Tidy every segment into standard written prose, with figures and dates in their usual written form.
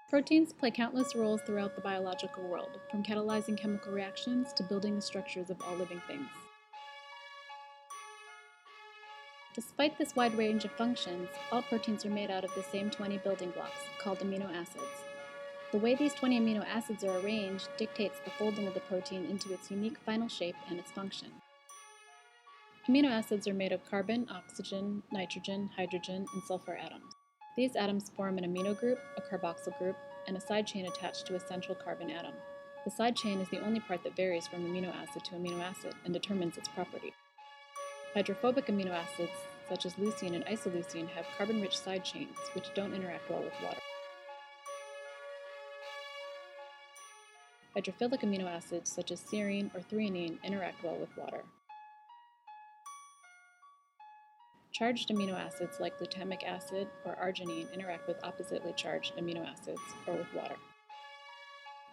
Proteins play countless roles throughout the biological world, from catalyzing chemical reactions to building the structures of all living things. Despite this wide range of functions, all proteins are made out of the same 20 building blocks, called amino acids. The way these 20 amino acids are arranged dictates the folding of the protein into its unique final shape and its function. Amino acids are made of carbon, oxygen, nitrogen, hydrogen, and sulfur atoms. These atoms form an amino group, a carboxyl group, and a side chain attached to a central carbon atom. The side chain is the only part that varies from amino acid to amino acid and determines its property. Hydrophobic amino acids, such as leucine and isoleucine, have carbon-rich side chains, which don't interact well with water. Hydrophilic amino acids, such as serine or threonine, interact well with water. Charged amino acids like glutamic acid or arginine interact with oppositely charged amino acids or with water.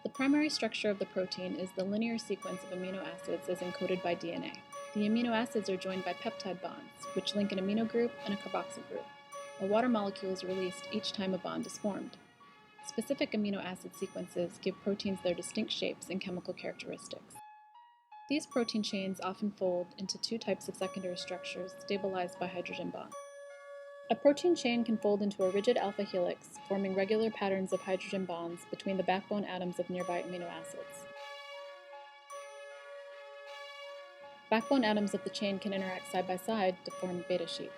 The primary structure of the protein is the linear sequence of amino acids as encoded by DNA. The amino acids are joined by peptide bonds, which link an amino group and a carboxyl group. A water molecule is released each time a bond is formed. Specific amino acid sequences give proteins their distinct shapes and chemical characteristics. These protein chains often fold into two types of secondary structures stabilized by hydrogen bonds. A protein chain can fold into a rigid alpha helix, forming regular patterns of hydrogen bonds between the backbone atoms of nearby amino acids. Backbone atoms of the chain can interact side by side to form beta sheets.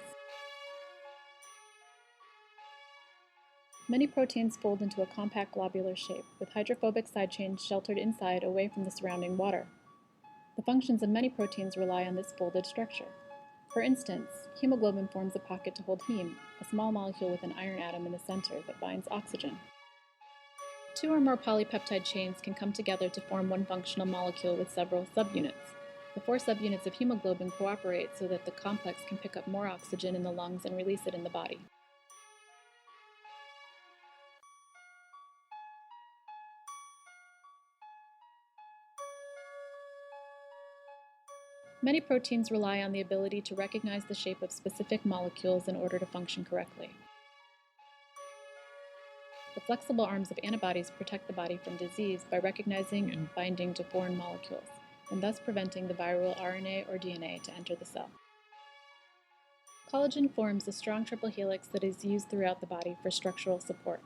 Many proteins fold into a compact globular shape, with hydrophobic side chains sheltered inside away from the surrounding water. The functions of many proteins rely on this folded structure. For instance, hemoglobin forms a pocket to hold heme, a small molecule with an iron atom in the center that binds oxygen. Two or more polypeptide chains can come together to form one functional molecule with several subunits. The 4 subunits of hemoglobin cooperate so that the complex can pick up more oxygen in the lungs and release it in the body. Many proteins rely on the ability to recognize the shape of specific molecules in order to function correctly. The flexible arms of antibodies protect the body from disease by recognizing and binding to foreign molecules, and thus preventing the viral RNA or DNA to enter the cell. Collagen forms a strong triple helix that is used throughout the body for structural support.